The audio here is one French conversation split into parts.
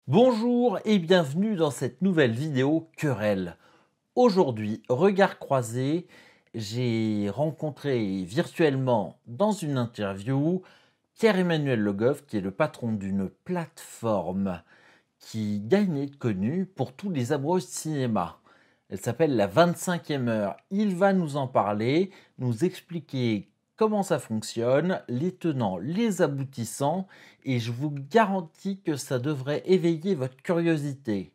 Bonjour et bienvenue dans cette nouvelle vidéo Querelle. Aujourd'hui, regard croisé, j'ai rencontré virtuellement dans une interview Pierre-Emmanuel Le Goff, qui est le patron d'une plateforme qui gagne à être connue pour tous les amoureux de cinéma. Elle s'appelle la 25e heure. Il va nous en parler, nous expliquer comment ça fonctionne, les tenants, les aboutissants, et je vous garantis que ça devrait éveiller votre curiosité.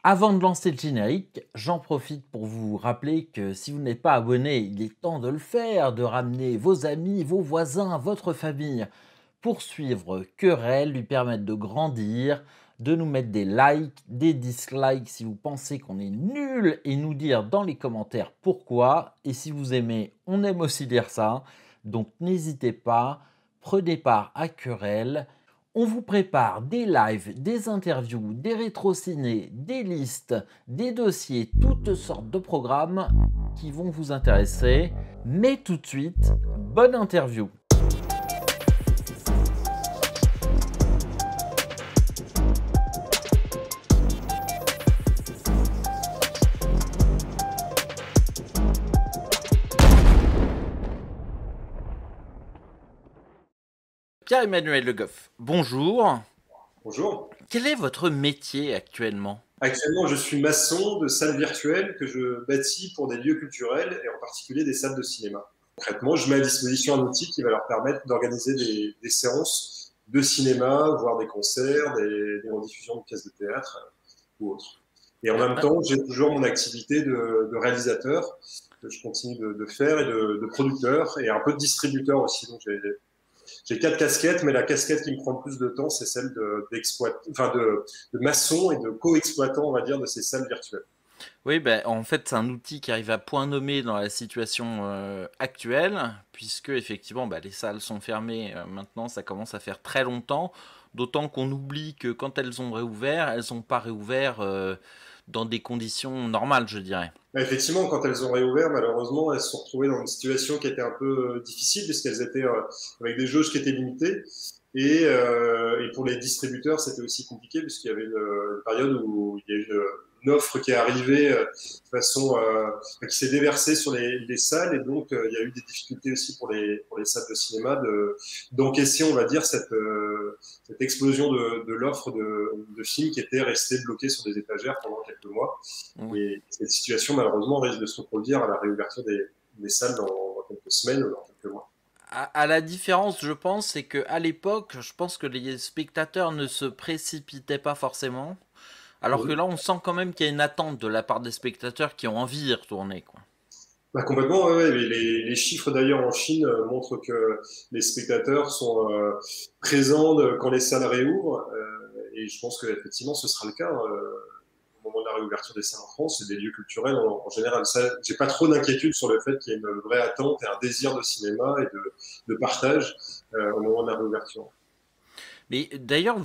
Avant de lancer le générique, j'en profite pour vous rappeler que si vous n'êtes pas abonné, il est temps de le faire, de ramener vos amis, vos voisins, votre famille pour suivre Querelle, lui permettre de grandir, de nous mettre des likes, des dislikes si vous pensez qu'on est nul et nous dire dans les commentaires pourquoi. Et si vous aimez, on aime aussi dire ça. Donc n'hésitez pas, prenez part à Querelle. On vous prépare des lives, des interviews, des rétrociné, des listes, des dossiers, toutes sortes de programmes qui vont vous intéresser. Mais tout de suite, bonne interview. Pierre-Emmanuel Le Goff, bonjour. Bonjour. Quel est votre métier actuellement? Actuellement, je suis maçon de salles virtuelles que je bâtis pour des lieux culturels et en particulier des salles de cinéma. Concrètement, je mets à disposition un outil qui va leur permettre d'organiser des séances de cinéma, voire des concerts, des rediffusions de pièces de théâtre ou autres. Et en même temps, j'ai toujours mon activité de réalisateur que je continue de faire et de producteur et un peu de distributeur aussi. Donc j'ai 4 casquettes, mais la casquette qui me prend le plus de temps, c'est celle de maçon et de co-exploitant, on va dire, de ces salles virtuelles. Oui, ben, en fait, c'est un outil qui arrive à point nommé dans la situation actuelle, puisque effectivement, les salles sont fermées maintenant, ça commence à faire très longtemps, d'autant qu'on oublie que quand elles ont réouvert, elles n'ont pas réouvert dans des conditions normales, je dirais. Effectivement, quand elles ont réouvert, malheureusement, elles se sont retrouvées dans une situation qui était un peu difficile, puisqu'elles étaient avec des jauges qui étaient limitées. Et pour les distributeurs, c'était aussi compliqué, puisqu'il y avait une période où il y a eu une offre qui est arrivée de façon qui s'est déversée sur les salles, et donc il y a eu des difficultés aussi pour les salles de cinéma d'encaisser, on va dire, cette explosion de l'offre de films qui était restée bloquée sur des étagères pendant quelques mois. Oui. Et cette situation, malheureusement, risque de se reproduire à la réouverture des salles dans quelques semaines ou dans quelques mois. À la différence, je pense, c'est qu'à l'époque, je pense que les spectateurs ne se précipitaient pas forcément. Alors que Oui. là, on sent quand même qu'il y a une attente de la part des spectateurs qui ont envie d'y retourner, quoi. Complètement, ouais, ouais. Les chiffres d'ailleurs en Chine montrent que les spectateurs sont présents quand les salles réouvrent. Et je pense qu'effectivement, ce sera le cas au moment de la réouverture des salles en France et des lieux culturels en général. Ça, j'ai pas trop d'inquiétude sur le fait qu'il y ait une vraie attente et un désir de cinéma et de partage au moment de la réouverture. Mais d'ailleurs,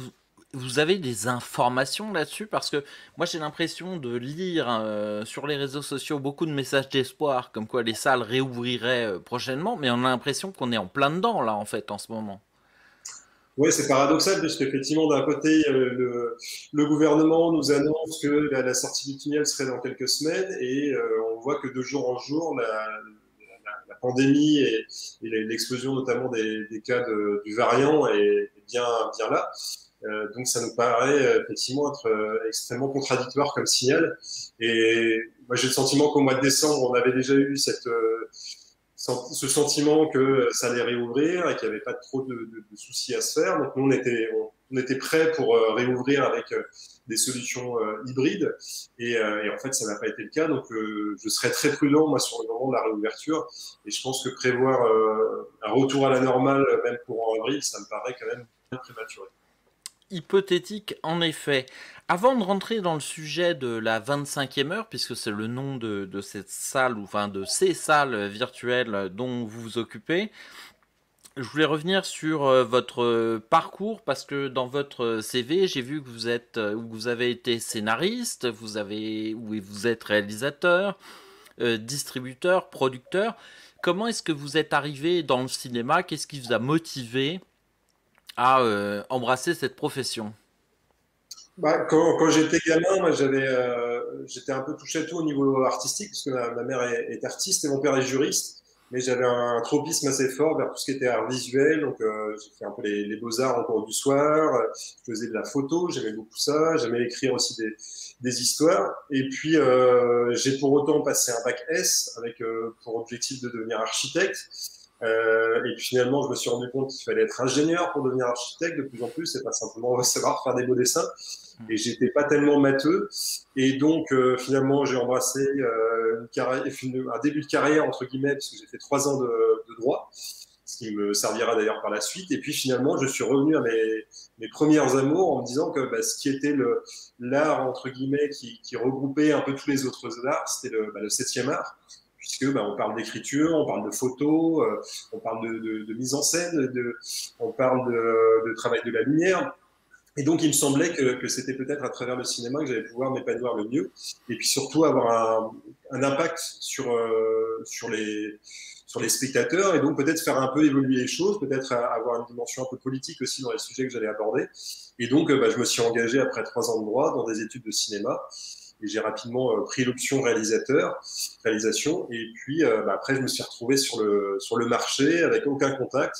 vous avez des informations là-dessus? Parce que moi, j'ai l'impression de lire sur les réseaux sociaux beaucoup de messages d'espoir, comme quoi les salles réouvriraient prochainement, mais on a l'impression qu'on est en plein dedans, là, en fait, en ce moment. Oui, c'est paradoxal, puisque effectivement, d'un côté, le gouvernement nous annonce que la sortie du tunnel serait dans quelques semaines, et on voit que de jour en jour, la pandémie et l'explosion notamment des cas du variant est bien là. Donc ça nous paraît effectivement être extrêmement contradictoire comme signal. Et moi j'ai le sentiment qu'au mois de décembre, on avait déjà eu ce sentiment que ça allait réouvrir et qu'il n'y avait pas trop de soucis à se faire. Donc nous, on était prêts pour réouvrir avec des solutions hybrides. Et en fait, ça n'a pas été le cas. Donc je serais très prudent, moi, sur le moment de la réouverture. Et je pense que prévoir un retour à la normale, même pour en avril, ça me paraît quand même bien prématuré. Hypothétique, en effet. Avant de rentrer dans le sujet de la 25e heure, puisque c'est le nom de cette salle, ou enfin de ces salles virtuelles dont vous vous occupez, je voulais revenir sur votre parcours parce que dans votre CV, j'ai vu que vous avez été scénariste, vous êtes réalisateur, distributeur, producteur. Comment est-ce que vous êtes arrivé dans le cinéma? Qu'est-ce qui vous a motivé à embrasser cette profession? Bah, quand j'étais gamin, moi, j'étais un peu touché à tout au niveau artistique, parce que ma mère est artiste et mon père est juriste, mais j'avais un tropisme assez fort vers tout ce qui était art visuel, donc j'ai fait un peu les beaux-arts en cours du soir, je faisais de la photo, j'aimais beaucoup ça, j'aimais écrire aussi des histoires, et puis j'ai pour autant passé un bac S avec pour objectif de devenir architecte. Et puis finalement, je me suis rendu compte qu'il fallait être ingénieur pour devenir architecte de plus en plus, et pas simplement savoir faire des beaux dessins. Et j'étais pas tellement matheux. Et donc, finalement, j'ai embrassé un début de carrière, entre guillemets, parce que j'ai fait 3 ans de droit, ce qui me servira d'ailleurs par la suite. Et puis finalement, je suis revenu à mes premières amours en me disant que ce qui était l'art, entre guillemets, qui regroupait un peu tous les autres arts, c'était le 7e art. Puisque on parle d'écriture, on parle de photo, on parle de mise en scène, on parle de travail de la lumière. Et donc, il me semblait que c'était peut-être à travers le cinéma que j'allais pouvoir m'épanouir le mieux, et puis surtout avoir un impact sur les spectateurs, et donc peut-être faire un peu évoluer les choses, peut-être avoir une dimension un peu politique aussi dans les sujets que j'allais aborder. Et donc, je me suis engagé après 3 ans de droit dans des études de cinéma, et j'ai rapidement pris l'option réalisation, et puis après, je me suis retrouvé sur le marché avec aucun contact.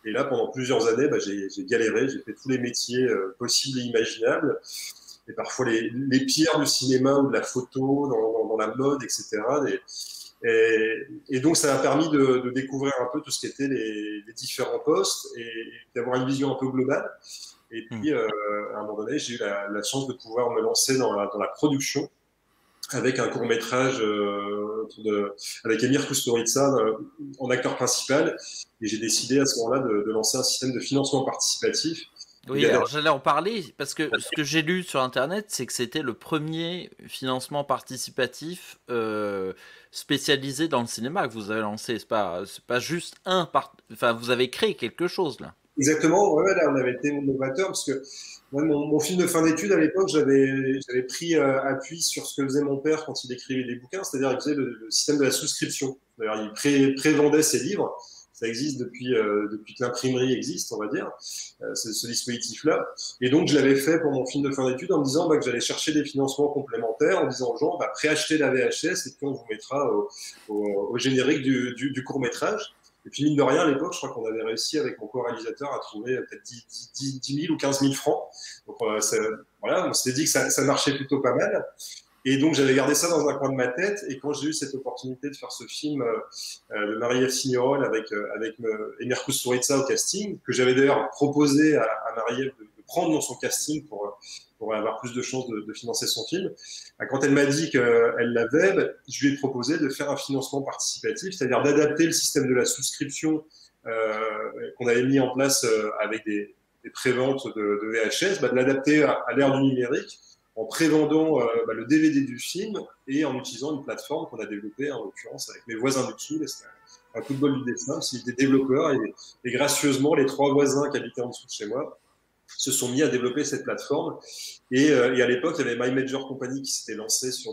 Et là, pendant plusieurs années, j'ai galéré, j'ai fait tous les métiers possibles et imaginables, et parfois les pires du cinéma ou de la photo, dans la mode, etc. Et donc, ça m'a permis de découvrir un peu tout ce qu'étaient les différents postes et d'avoir une vision un peu globale. Et puis, à un moment donné, j'ai eu la chance de pouvoir me lancer dans la production avec un court-métrage avec Emir Kusturica en acteur principal. Et j'ai décidé à ce moment-là de lancer un système de financement participatif. Oui, alors j'allais en parler, parce que ce que j'ai lu sur Internet, c'est que c'était le premier financement participatif spécialisé dans le cinéma que vous avez lancé. C'est pas juste enfin, vous avez créé quelque chose là. Exactement, ouais, là on avait été novateur parce que moi, mon film de fin d'études à l'époque, j'avais pris appui sur ce que faisait mon père quand il écrivait des bouquins, c'est-à-dire il faisait le système de la souscription. D'ailleurs, il prévendait ses livres. Ça existe depuis que l'imprimerie existe, on va dire, ce dispositif-là. Et donc, je l'avais fait pour mon film de fin d'études en me disant que j'allais chercher des financements complémentaires, en disant aux gens, préachetez la VHS et puis on vous mettra au générique du court-métrage. Et puis, mine de rien, à l'époque, je crois qu'on avait réussi avec mon co-réalisateur à trouver peut-être 10 000 ou 15 000 francs. Donc, voilà, on s'était dit que ça marchait plutôt pas mal. Et donc, j'avais gardé ça dans un coin de ma tête. Et quand j'ai eu cette opportunité de faire ce film de Marie-Ève Signerol avec Emir Kusturica au casting, que j'avais d'ailleurs proposé à Marie-Ève de prendre dans son casting pour avoir plus de chances de financer son film. Quand elle m'a dit qu'elle l'avait, je lui ai proposé de faire un financement participatif, c'est-à-dire d'adapter le système de la souscription qu'on avait mis en place avec des préventes de VHS, de l'adapter à l'ère du numérique en prévendant le DVD du film et en utilisant une plateforme qu'on a développée, en l'occurrence avec mes voisins du dessous. C'était un coup de bol du dessin, parce qu'ils étaient développeurs et gracieusement, les 3 voisins qui habitaient en dessous de chez moi se sont mis à développer cette plateforme. Et à l'époque, il y avait My Major Company qui s'était lancé sur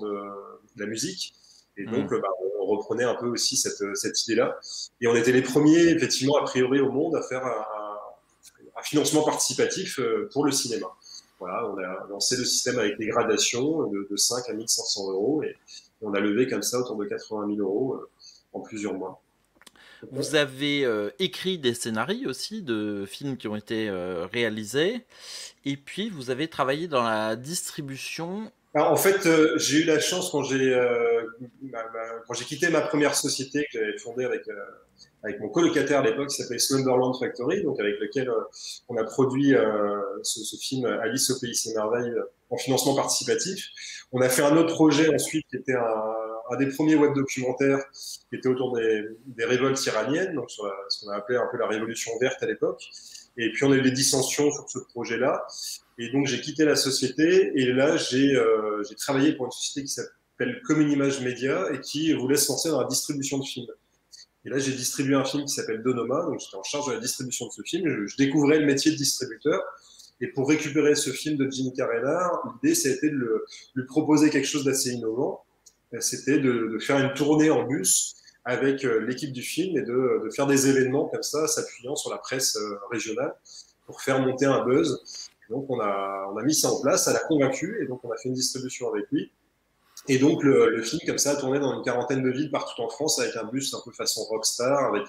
la musique. Et donc, on reprenait un peu aussi cette idée-là. Et on était les premiers, effectivement, a priori au monde, à faire un financement participatif pour le cinéma. Voilà, on a lancé le système avec des gradations de 5 à 1 500 euros et on a levé comme ça autour de 80 000 euros en plusieurs mois. Vous avez écrit des scénarios aussi de films qui ont été réalisés, et puis vous avez travaillé dans la distribution. Alors, en fait, j'ai eu la chance quand j'ai quitté ma première société que j'avais fondée avec mon colocataire à l'époque, qui s'appelait Slumberland Factory, donc avec lequel on a produit ce film Alice au pays des merveilles en financement participatif. On a fait un autre projet ensuite qui était un des premiers web documentaires qui était autour des révoltes iraniennes, donc sur ce qu'on a appelé un peu la révolution verte à l'époque. Et puis on a eu des dissensions sur ce projet-là. Et donc j'ai quitté la société et là j'ai travaillé pour une société qui s'appelle Common Image Media et qui voulait se lancer dans la distribution de films. Et là, j'ai distribué un film qui s'appelle Donoma, donc j'étais en charge de la distribution de ce film. Je découvrais le métier de distributeur. Et pour récupérer ce film de Jimmy Carrera, l'idée, c'était de lui proposer quelque chose d'assez innovant. C'était de faire une tournée en bus avec l'équipe du film et de faire des événements comme ça, s'appuyant sur la presse régionale pour faire monter un buzz. Donc on a mis ça en place, ça l'a convaincu, et donc on a fait une distribution avec lui. Et donc le film, comme ça, a tourné dans une quarantaine de villes partout en France, avec un bus un peu façon rockstar, avec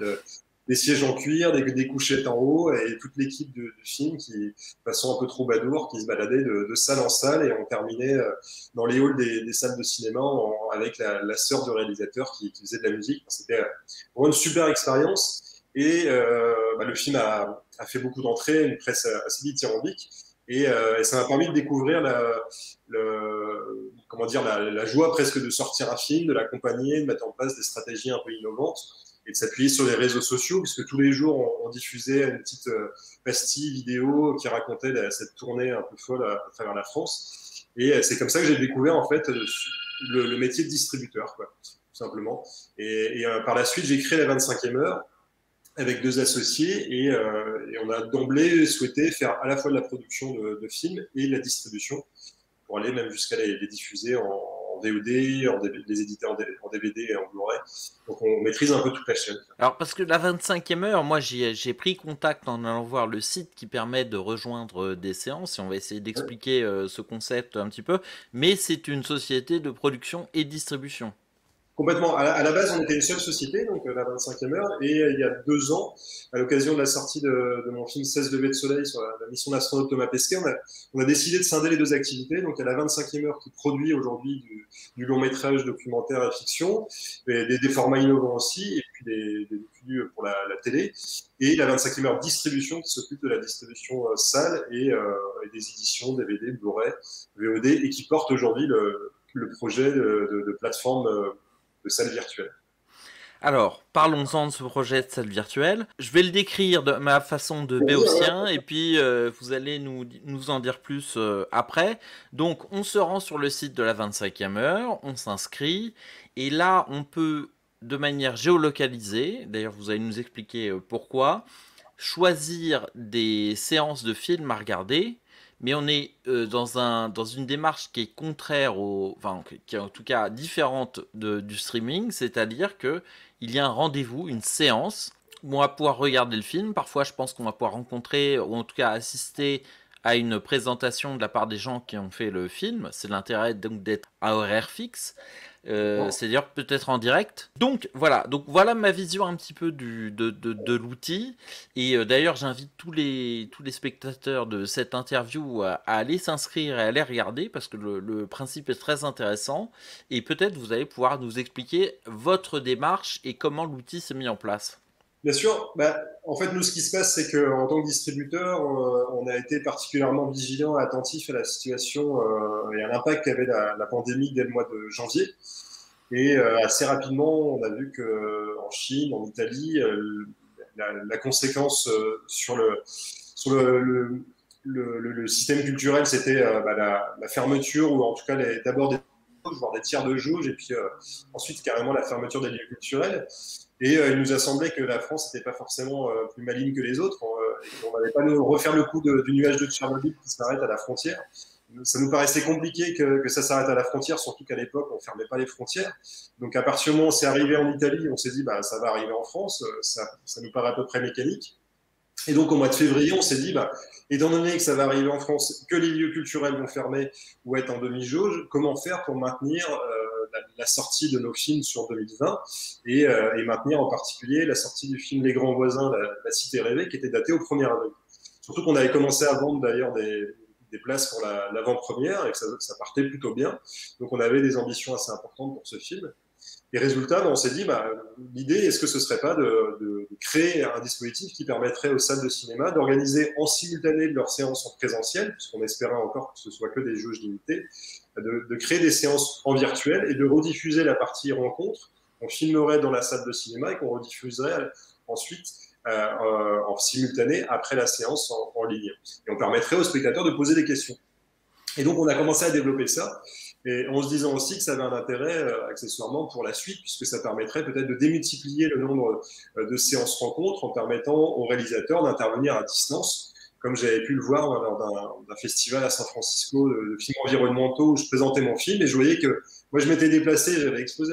des sièges en cuir, des couchettes en haut, et toute l'équipe du film qui, façon un peu troubadour, qui se baladait de salle en salle, et on terminait dans les halls des salles de cinéma avec la sœur du réalisateur qui faisait de la musique. C'était vraiment une super expérience. Et le film a fait beaucoup d'entrées, une presse assez dithyrambique. Et ça m'a permis de découvrir la joie presque de sortir un film, de l'accompagner, de mettre en place des stratégies un peu innovantes et de s'appuyer sur les réseaux sociaux, puisque tous les jours, on diffusait une petite pastille vidéo qui racontait cette tournée un peu folle à travers la France. Et c'est comme ça que j'ai découvert en fait le métier de distributeur, quoi, tout simplement. Et par la suite, j'ai créé la 25e heure avec 2 associés et on a d'emblée souhaité faire à la fois de la production de films et de la distribution pour aller même jusqu'à les diffuser en VOD, les éditer en DVD et en Blu-ray. Donc on maîtrise un peu toute la chaîne. Alors parce que la 25e heure, moi j'ai pris contact en allant voir le site qui permet de rejoindre des séances et on va essayer d'expliquer ce concept un petit peu, mais c'est une société de production et distribution. Complètement. À la base, on était une seule société, donc la 25e heure, et il y a 2 ans, à l'occasion de la sortie de mon film 16 levées de soleil sur la mission d'astronaute Thomas Pesquet, on a décidé de scinder les 2 activités. Donc il y a la 25e heure qui produit aujourd'hui du long métrage, documentaire et fiction, et des formats innovants aussi, et puis des documents pour la télé, et la 25e heure distribution qui s'occupe de la distribution salle et des éditions DVD, Blu-ray, VOD, et qui porte aujourd'hui le projet de plateforme de salle virtuelle. Alors, parlons-en de ce projet de salle virtuelle. Je vais le décrire de ma façon de béotien et puis vous allez nous en dire plus après. Donc, on se rend sur le site de la 25e heure, on s'inscrit et là, on peut, de manière géolocalisée, d'ailleurs vous allez nous expliquer pourquoi, choisir des séances de films à regarder. Mais on est dans une démarche qui est contraire enfin, qui est en tout cas différente du streaming, c'est-à-dire que il y a un rendez-vous, une séance où on va pouvoir regarder le film. Parfois, je pense qu'on va pouvoir rencontrer ou en tout cas assister à une présentation de la part des gens qui ont fait le film. C'est l'intérêt donc d'être à horaire fixe. C'est-à-dire peut-être en direct. Donc voilà ma vision un petit peu de l'outil. Et d'ailleurs, j'invite tous les spectateurs de cette interview à aller s'inscrire et à aller regarder parce que le principe est très intéressant. Et peut-être vous allez pouvoir nous expliquer votre démarche et comment l'outil s'est mis en place. Bien sûr, en fait, nous, ce qui se passe, c'est qu'en tant que distributeur, on a été particulièrement vigilant et attentif à la situation et à l'impact qu'avait la pandémie dès le mois de janvier. Et assez rapidement, on a vu qu'en Chine, en Italie, la conséquence sur le système culturel, c'était la fermeture ou en tout cas d'abord des jauges, voire des tiers de jauge, et puis ensuite carrément la fermeture des lieux culturels. Et il nous a semblé que la France n'était pas forcément plus maligne que les autres, et qu'on n'allait pas nous refaire le coup du nuage de Tchernobyl qui s'arrête à la frontière. Ça nous paraissait compliqué que ça s'arrête à la frontière, surtout qu'à l'époque, on ne fermait pas les frontières. Donc à partir du moment où c'est arrivé en Italie, on s'est dit, ça va arriver en France, ça nous paraît à peu près mécanique. Et donc au mois de février, on s'est dit, étant donné que ça va arriver en France, que les lieux culturels vont fermer ou être en demi-jauge, comment faire pour maintenir la sortie de nos films sur 2020 et maintenir en particulier la sortie du film Les Grands Voisins, la Cité rêvée, qui était datée au 1er avril. Surtout qu'on avait commencé à vendre d'ailleurs des places pour l'avant-première et que ça partait plutôt bien. Donc on avait des ambitions assez importantes pour ce film. Et résultat, on s'est dit, l'idée, est-ce que ce serait pas de créer un dispositif qui permettrait aux salles de cinéma d'organiser en simultané de leurs séances en présentiel, puisqu'on espérait encore que ce soit que des jauges limitées, de créer des séances en virtuel et de rediffuser la partie rencontre qu'on filmerait dans la salle de cinéma et qu'on rediffuserait ensuite en simultané après la séance en ligne. Et on permettrait aux spectateurs de poser des questions. Et donc, on a commencé à développer ça, et en se disant aussi que ça avait un intérêt accessoirement pour la suite, puisque ça permettrait peut-être de démultiplier le nombre de séances rencontres en permettant aux réalisateurs d'intervenir à distance, comme j'avais pu le voir lors d'un festival à San Francisco de films environnementaux où je présentais mon film, et je voyais que moi, je m'étais déplacé, j'avais exposé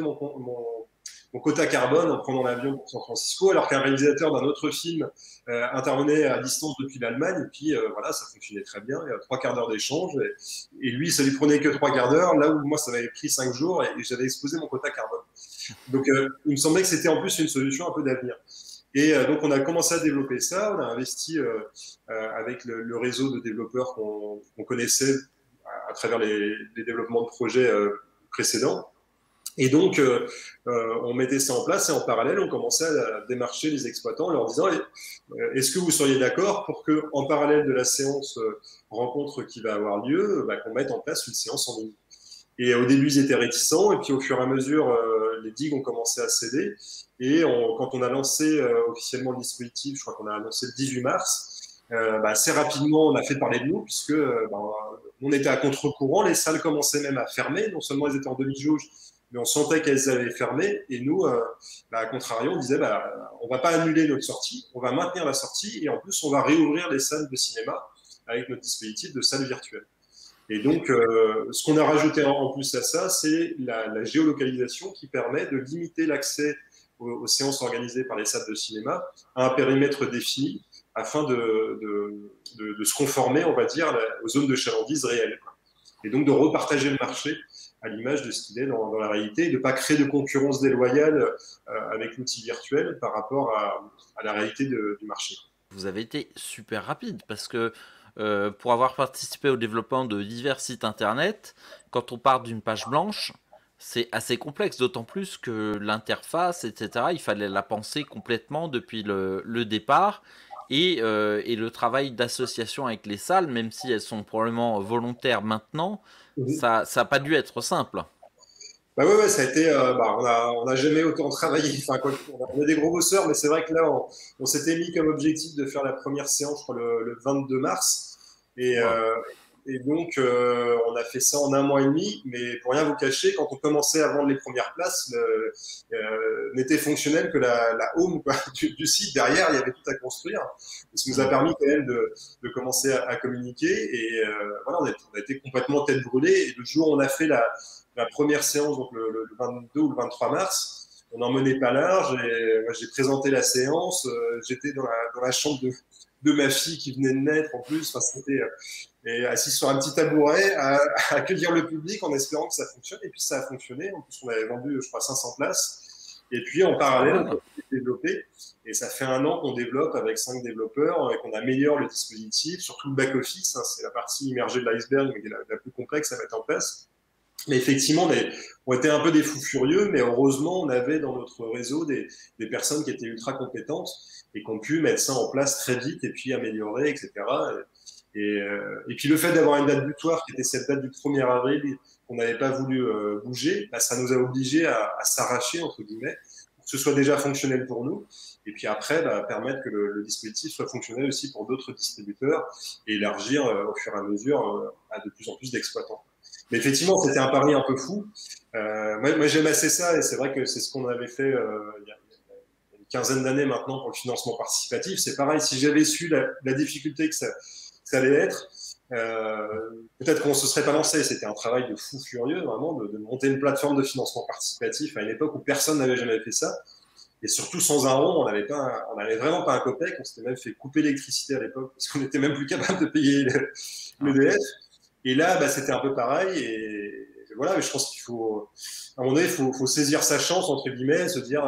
mon quota carbone en prenant l'avion pour San Francisco, alors qu'un réalisateur d'un autre film intervenait à distance depuis l'Allemagne. Et puis voilà, ça fonctionnait très bien. Il y a 3 quarts d'heure d'échange. Et lui, ça lui prenait que 3 quarts d'heure, là où moi, ça m'avait pris 5 jours et j'avais exposé mon quota carbone. Donc, il me semblait que c'était en plus une solution un peu d'avenir. Et donc, on a commencé à développer ça. On a investi avec le réseau de développeurs qu'on connaissait à travers les développements de projets précédents. Et donc, on mettait ça en place et en parallèle, on commençait à démarcher les exploitants en leur disant est-ce que vous seriez d'accord pour que, en parallèle de la séance rencontre qui va avoir lieu, qu'on mette en place une séance en ligne. Et au début, ils étaient réticents, et puis au fur et à mesure, les digues ont commencé à céder. Et quand on a lancé officiellement le dispositif, je crois qu'on a annoncé le 18 mars, assez rapidement, on a fait parler de nous, puisque on était à contre-courant, les salles commençaient même à fermer, non seulement elles étaient en demi-jauge, mais on sentait qu'elles avaient fermé, et nous, à contrario, on disait, on va pas annuler notre sortie, on va maintenir la sortie, et en plus, on va réouvrir les salles de cinéma avec notre dispositif de salle virtuelle. Et donc, ce qu'on a rajouté en plus à ça, c'est la géolocalisation qui permet de limiter l'accès aux séances organisées par les salles de cinéma à un périmètre défini afin de se conformer, on va dire, aux zones de chalandise réelles. Et donc de repartager le marché à l'image de ce qu'il est dans la réalité et de ne pas créer de concurrence déloyale avec l'outil virtuel par rapport à la réalité du marché. Vous avez été super rapide parce que pour avoir participé au développement de divers sites internet, quand on part d'une page blanche, c'est assez complexe, d'autant plus que l'interface, etc., il fallait la penser complètement depuis le départ. Et le travail d'association avec les salles, même si elles sont probablement volontaires maintenant, ça n'a pas dû être simple. Ouais, ça a été. On a jamais autant travaillé. Enfin, on a des gros bosseurs, mais c'est vrai que là, on s'était mis comme objectif de faire la première séance, je crois, le 22 mars. Et donc, on a fait ça en 1 mois et demi. Mais pour rien vous cacher, quand on commençait à vendre les premières places, n'était fonctionnel que la home du site. Derrière, il y avait tout à construire. Ce qui nous a permis quand même de commencer à communiquer. Et voilà, on a été complètement tête brûlée. Et le jour où on a fait la première séance, donc le 22 ou le 23 mars, on n'en menait pas large. Et moi, j'ai présenté la séance. J'étais dans la chambre de ma fille qui venait de naître en plus. Enfin, c'était et assis sur un petit tabouret à accueillir le public en espérant que ça fonctionne. Et puis ça a fonctionné. En plus, on avait vendu, je crois, 500 places. Et puis en parallèle, on a développé. Et ça fait 1 an qu'on développe avec 5 développeurs et qu'on améliore le dispositif, surtout le back-office. C'est la partie immergée de l'iceberg, mais qui est la plus complexe à mettre en place. Mais effectivement, on était un peu des fous furieux, mais heureusement, on avait dans notre réseau des personnes qui étaient ultra compétentes et qui ont pu mettre ça en place très vite et puis améliorer, etc. Et puis le fait d'avoir une date butoir qui était cette date du 1er avril qu'on n'avait pas voulu bouger, ça nous a obligés à s'arracher, entre guillemets, pour que ce soit déjà fonctionnel pour nous. Et puis après, permettre que le dispositif soit fonctionnel aussi pour d'autres distributeurs et élargir au fur et à mesure à de plus en plus d'exploitants. Mais effectivement, c'était un pari un peu fou. Moi j'aime assez ça, et c'est vrai que c'est ce qu'on avait fait il y a une quinzaine d'années maintenant pour le financement participatif. C'est pareil, si j'avais su la difficulté que ça allait être, peut-être qu'on ne se serait pas lancé. C'était un travail de fou furieux, vraiment, de monter une plateforme de financement participatif à une époque où personne n'avait jamais fait ça. Et surtout sans un rond, on n'avait vraiment pas un copec. On s'était même fait couper l'électricité à l'époque parce qu'on n'était même plus capable de payer l'EDF. Et là, c'était un peu pareil. Et voilà, mais je pense qu'il faut, à un moment donné, il faut saisir sa chance, entre guillemets, se dire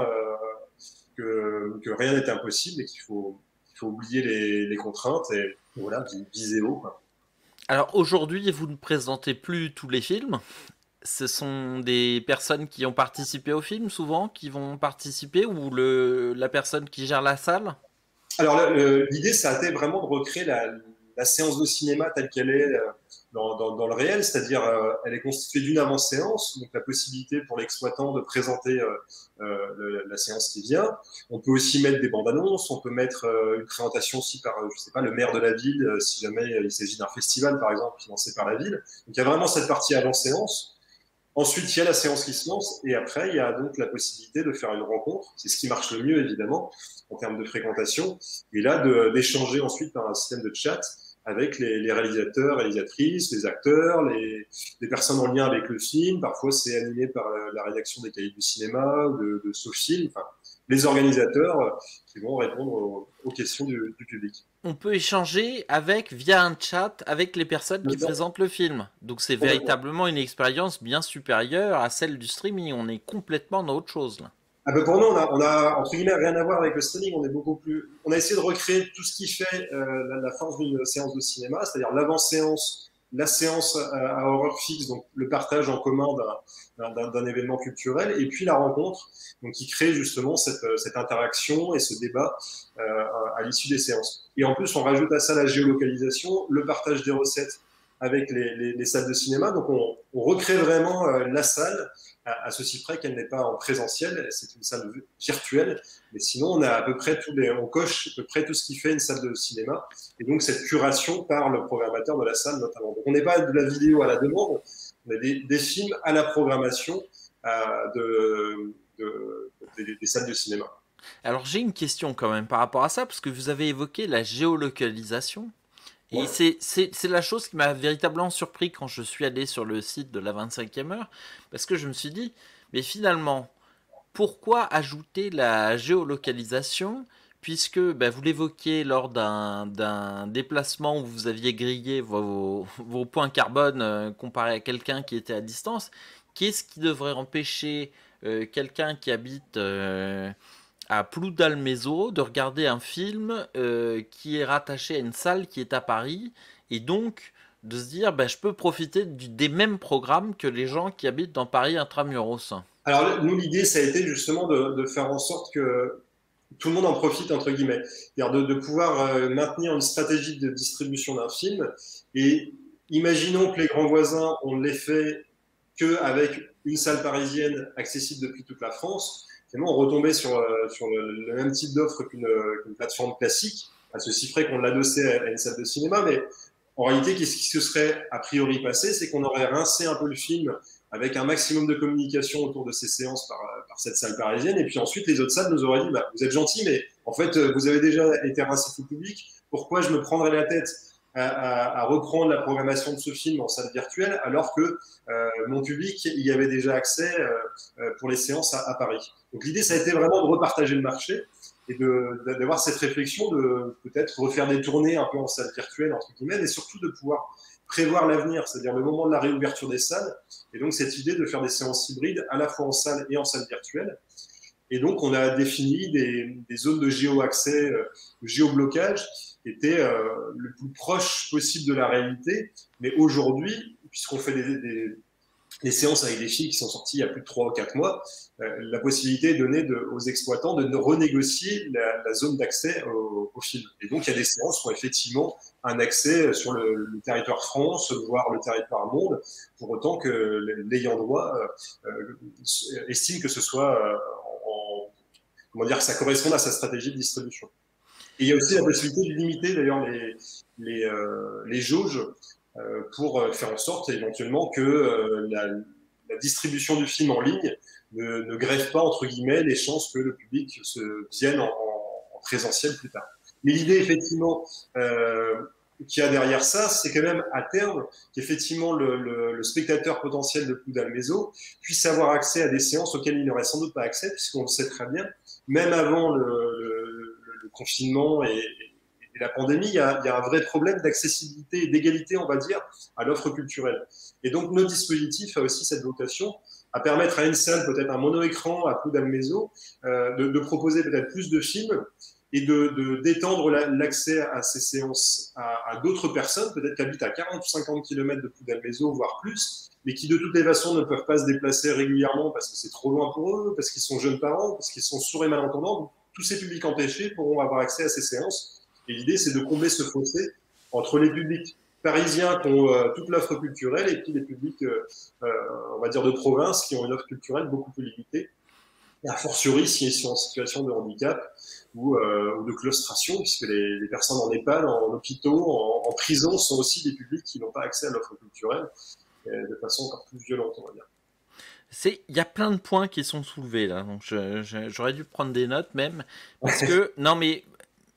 que rien n'est impossible et qu'il faut oublier les contraintes et voilà, viser haut, quoi. Alors aujourd'hui, vous ne présentez plus tous les films. Ce sont des personnes qui ont participé au film, souvent, qui vont participer, ou la personne qui gère la salle? Alors, l'idée, ça a été vraiment de recréer la séance de cinéma telle qu'elle est dans le réel, c'est-à-dire elle est constituée d'une avant-séance, donc la possibilité pour l'exploitant de présenter la séance qui vient. On peut aussi mettre des bandes annonces, on peut mettre une présentation aussi par, je sais pas, le maire de la ville, si jamais il s'agit d'un festival, par exemple, financé par la ville. Donc il y a vraiment cette partie avant-séance. Ensuite, il y a la séance qui se lance et après, il y a donc la possibilité de faire une rencontre. C'est ce qui marche le mieux, évidemment, en termes de fréquentation. Et là, d'échanger ensuite par un système de chat avec les réalisateurs, réalisatrices, les acteurs, les personnes en lien avec le film. Parfois, c'est animé par la rédaction des cahiers du cinéma, de SoFilm, enfin, les organisateurs qui vont répondre aux questions du public. On peut échanger via un chat avec les personnes qui présentent le film. Donc c'est véritablement une expérience bien supérieure à celle du streaming. On est complètement dans autre chose là. Ah ben pour nous, on a entre guillemets rien à voir avec le streaming. On est beaucoup plus. On a essayé de recréer tout ce qui fait la force d'une séance de cinéma, c'est-à-dire l'avant-séance, la séance à horreur fixe, donc le partage en commun d'un événement culturel, et puis la rencontre, donc qui crée justement cette interaction et ce débat à l'issue des séances. Et en plus, on rajoute à ça la géolocalisation, le partage des recettes avec les salles de cinéma. Donc on recrée vraiment la salle à ceci près qu'elle n'est pas en présentiel, c'est une salle virtuelle, mais sinon on a à peu près on coche à peu près tout ce qui fait une salle de cinéma, et donc cette curation par le programmateur de la salle notamment. Donc on n'est pas de la vidéo à la demande, on a des films à la programmation des salles de cinéma. Alors j'ai une question quand même par rapport à ça, parce que vous avez évoqué la géolocalisation. Et Ouais. c'est la chose qui m'a véritablement surpris quand je suis allé sur le site de la 25e heure, parce que je me suis dit, mais finalement, pourquoi ajouter la géolocalisation, puisque vous l'évoquiez lors d'un déplacement où vous aviez grillé vos points carbone comparé à quelqu'un qui était à distance. Qu'est-ce qui devrait empêcher quelqu'un qui habite à Ploudalmézeau de regarder un film qui est rattaché à une salle qui est à Paris, et donc de se dire je peux profiter des mêmes programmes que les gens qui habitent dans Paris intramuros? Alors nous, l'idée, ça a été justement de faire en sorte que tout le monde en profite, entre guillemets. C'est-à-dire de pouvoir maintenir une stratégie de distribution d'un film. Et imaginons que les grands voisins, on ne les fait qu'avec une salle parisienne accessible depuis toute la France. Finalement, on retombait sur le même type d'offre qu'une plateforme classique, à ceci près qu'on l'adossait à une salle de cinéma. Mais en réalité, qu'est-ce qui se serait a priori passé? C'est qu'on aurait rincé un peu le film avec un maximum de communication autour de ces séances par cette salle parisienne. Et puis ensuite, les autres salles nous auraient dit, vous êtes gentils, mais en fait, vous avez déjà été rincé tout public. Pourquoi je me prendrais la tête à reprendre la programmation de ce film en salle virtuelle alors que mon public y avait déjà accès pour les séances à Paris. Donc l'idée, ça a été vraiment de repartager le marché et d'avoir cette réflexion de peut-être refaire des tournées un peu en salle virtuelle, entre guillemets, et surtout de pouvoir prévoir l'avenir, c'est-à-dire le moment de la réouverture des salles. Et donc cette idée de faire des séances hybrides à la fois en salle et en salle virtuelle. Et donc on a défini des zones de géo-accès, de géoblocage, qui étaient le plus proche possible de la réalité. Mais aujourd'hui, puisqu'on fait des séances avec des films qui sont sortis il y a plus de 3 ou 4 mois, la possibilité est donnée aux exploitants de renégocier la zone d'accès au film. Et donc, il y a des séances qui ont effectivement un accès sur le territoire France, voire le territoire monde, pour autant que l'ayant droit estime que ce soit comment dire, que ça corresponde à sa stratégie de distribution. Et il y a aussi la possibilité de limiter d'ailleurs les jauges pour faire en sorte éventuellement que la distribution du film en ligne ne grève pas, entre guillemets, les chances que le public vienne en présentiel plus tard. Mais l'idée, effectivement, qu'il y a derrière ça, c'est quand même à terme qu'effectivement le spectateur potentiel de Ploudalmézeau puisse avoir accès à des séances auxquelles il n'aurait sans doute pas accès, puisqu'on le sait très bien, même avant le confinement et la pandémie, il y a un vrai problème d'accessibilité et d'égalité, on va dire, à l'offre culturelle. Et donc, notre dispositif a aussi cette vocation à permettre à une salle, peut-être un mono-écran à Ploudalmézeau, de proposer peut-être plus de films et d'étendre l'accès à ces séances à d'autres personnes, peut-être qui habitent à 40 ou 50 km de Ploudalmézeau, voire plus, mais qui de toutes les façons ne peuvent pas se déplacer régulièrement parce que c'est trop loin pour eux, parce qu'ils sont jeunes parents, parce qu'ils sont sourds et malentendants. Donc, tous ces publics empêchés pourront avoir accès à ces séances. Et l'idée, c'est de combler ce fossé entre les publics parisiens qui ont toute l'offre culturelle et puis les publics, on va dire, de province qui ont une offre culturelle beaucoup plus limitée. Et a fortiori, s'ils sont en situation de handicap ou de claustration, puisque les personnes en EHPAD, en hôpitaux, en prison sont aussi des publics qui n'ont pas accès à l'offre culturelle de façon encore plus violente, on va dire. Il y a plein de points qui sont soulevés là, donc j'aurais dû prendre des notes même, parce que, non mais,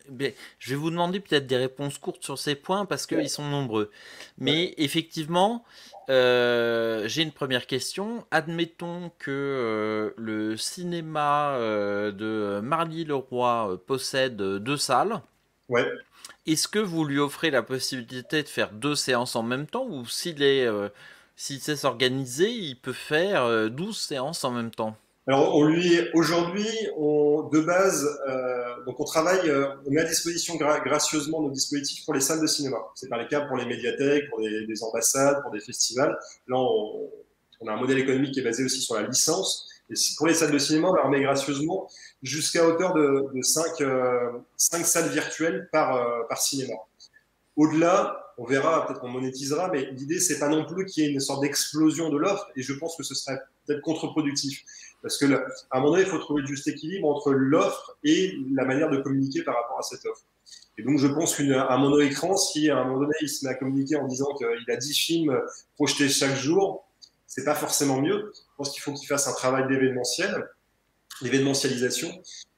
Ben, je vais vous demander peut-être des réponses courtes sur ces points parce qu'ils sont nombreux. Ouais, Mais effectivement, j'ai une première question. Admettons que le cinéma de Marly-le-Roi possède deux salles. ouais. Est-ce que vous lui offrez la possibilité de faire deux séances en même temps ou s'il sait s'organiser, il peut faire 12 séances en même temps? Alors, aujourd'hui, de base, donc on travaille, on met à disposition gracieusement nos dispositifs pour les salles de cinéma. C'est par les cas pour les médiathèques, pour des ambassades, pour des festivals. Là, on a un modèle économique qui est basé aussi sur la licence. Et pour les salles de cinéma, on leur met gracieusement jusqu'à hauteur de 5 salles virtuelles par cinéma. Au-delà, on verra, peut-être qu'on monétisera, mais l'idée, c'est pas non plus qu'il y ait une sorte d'explosion de l'offre, et je pense que ce serait peut-être contre-productif. Parce que à un moment donné, il faut trouver le juste équilibre entre l'offre et la manière de communiquer par rapport à cette offre. Et donc, je pense qu'un mono-écran, si à un moment donné, il se met à communiquer en disant qu'il a 10 films projetés chaque jour, c'est pas forcément mieux. Je pense qu'il faut qu'il fasse un travail d'événementialisation.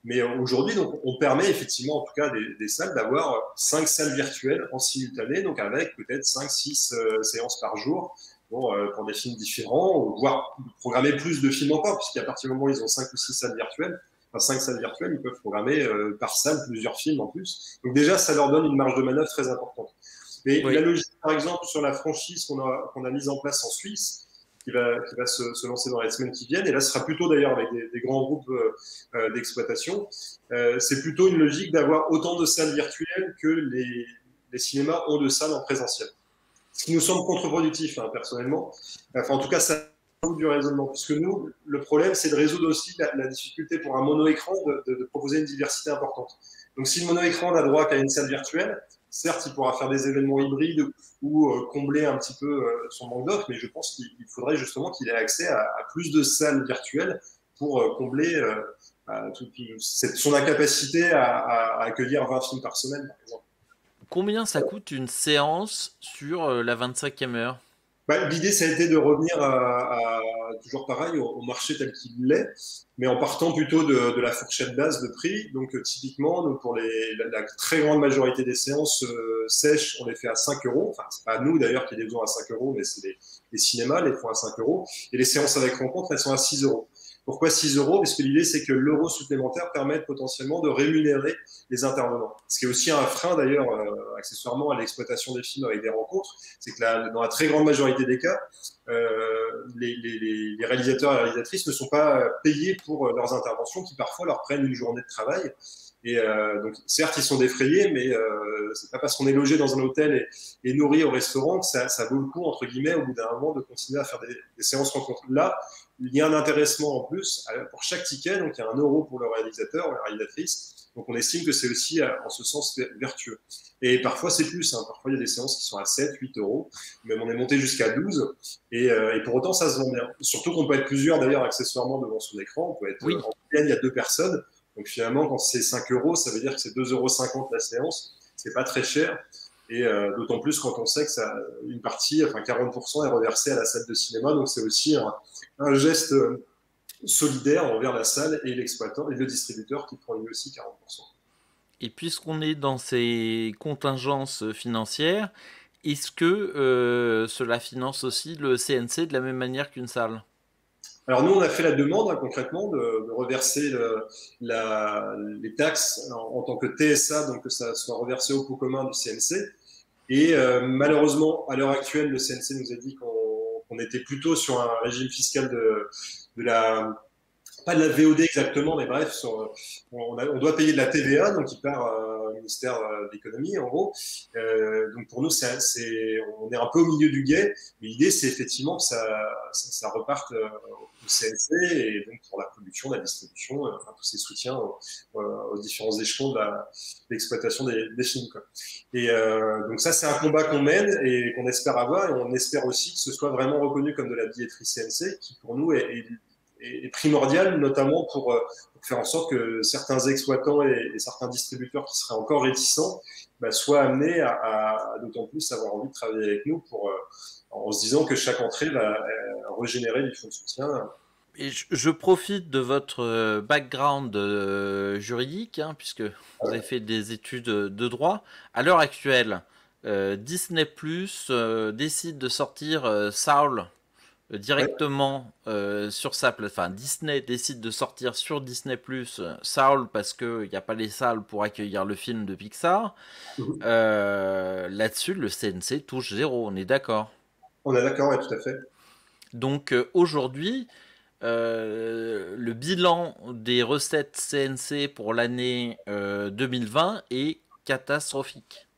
Mais aujourd'hui, donc, on permet effectivement, en tout cas, des salles d'avoir 5 salles virtuelles en simultané, donc avec peut-être 5, 6 séances par jour pour des films différents, voire programmer plus de films encore, puisqu'à partir du moment où ils ont 5 ou 6 salles virtuelles, enfin 5 salles virtuelles, ils peuvent programmer par salle plusieurs films en plus. Donc déjà, ça leur donne une marge de manœuvre très importante. Mais la Oui. logique, par exemple, sur la franchise qu'on a mise en place en Suisse, qui va se lancer dans les semaines qui viennent. Et là, ce sera plutôt d'ailleurs avec des grands groupes d'exploitation. C'est plutôt une logique d'avoir autant de salles virtuelles que les cinémas ont de salles en présentiel. Ce qui nous semble contre-productif, hein, personnellement. Enfin, en tout cas, ça du raisonnement. Parce que nous, le problème, c'est de résoudre aussi la difficulté pour un mono-écran de proposer une diversité importante. Donc, si le mono-écran n'a droit qu'à une salle virtuelle, certes, il pourra faire des événements hybrides ou combler un petit peu son manque d'offres, mais je pense qu'il faudrait justement qu'il ait accès à plus de salles virtuelles pour combler son incapacité à accueillir 20 films par semaine, par exemple. Combien ça coûte une séance sur la 25e heure? Bah, l'idée, ça a été de revenir toujours pareil au marché tel qu'il l'est, mais en partant plutôt de la fourchette base de prix. Donc, typiquement, nous, pour la très grande majorité des séances sèches, on les fait à 5 euros. Enfin, c'est pas nous d'ailleurs qui les faisons à 5 euros, mais c'est les cinémas les font à 5 euros. Et les séances avec rencontre, elles sont à 6 euros. Pourquoi 6 euros? Parce que l'idée, c'est que l'euro supplémentaire permette potentiellement de rémunérer les intervenants. Ce qui est aussi un frein d'ailleurs, accessoirement, à l'exploitation des films avec des rencontres, c'est que dans la très grande majorité des cas, les réalisateurs et réalisatrices ne sont pas payés pour leurs interventions qui parfois leur prennent une journée de travail. Et donc, certes, ils sont défrayés, mais c'est pas parce qu'on est logé dans un hôtel et nourri au restaurant que ça vaut le coup, entre guillemets, au bout d'un moment, de continuer à faire des séances rencontres. Là, il y a un intéressement en plus pour chaque ticket, donc il y a 1 euro pour le réalisateur ou la réalisatrice. Donc on estime que c'est aussi en ce sens vertueux. Et parfois c'est plus, hein. Parfois il y a des séances qui sont à 7, 8 euros, même on est monté jusqu'à 12, et pour autant ça se vend bien. Surtout qu'on peut être plusieurs d'ailleurs accessoirement devant son écran, on peut être Oui. en moyenne il y a 2 personnes, donc finalement quand c'est 5 euros, ça veut dire que c'est 2,50 € la séance, c'est pas très cher. Et d'autant plus quand on sait que une partie, enfin 40% est reversée à la salle de cinéma, donc c'est aussi un geste solidaire envers la salle et l'exploitant et le distributeur qui prend lui aussi 40%. Et puisqu'on est dans ces contingences financières, est-ce que cela finance aussi le CNC de la même manière qu'une salle? Alors nous, on a fait la demande, hein, concrètement de reverser les taxes en tant que TSA, donc que ça soit reversé au pot commun du CNC. Et malheureusement, à l'heure actuelle, le CNC nous a dit qu'on était plutôt sur un régime fiscal de la pas de la VOD exactement, mais bref, on doit payer de la TVA, donc qui part au ministère de l'économie, en gros. Donc pour nous, on est un peu au milieu du guet, mais l'idée, c'est effectivement que ça reparte au CNC, et donc pour la production, la distribution, enfin, tous ces soutiens aux différents échelons de l'exploitation des films, quoi. Et donc ça, c'est un combat qu'on mène et qu'on espère avoir, et on espère aussi que ce soit vraiment reconnu comme de la billetterie CNC, qui pour nous est primordial, notamment pour faire en sorte que certains exploitants et certains distributeurs qui seraient encore réticents soient amenés à d'autant plus avoir envie de travailler avec nous en se disant que chaque entrée va régénérer du fonds de soutien. Et je profite de votre background juridique, hein, puisque vous avez fait des études de droit. À l'heure actuelle, Disney Plus décide de sortir Saul Ouais. directement sur sa plateforme. Enfin, Disney décide de sortir sur Disney Plus Saul parce qu'il n'y a pas les salles pour accueillir le film de Pixar. Mhm. Là-dessus, le CNC touche zéro, on est d'accord. On est d'accord, ouais, tout à fait. Donc aujourd'hui, le bilan des recettes CNC pour l'année 2020 est catastrophique.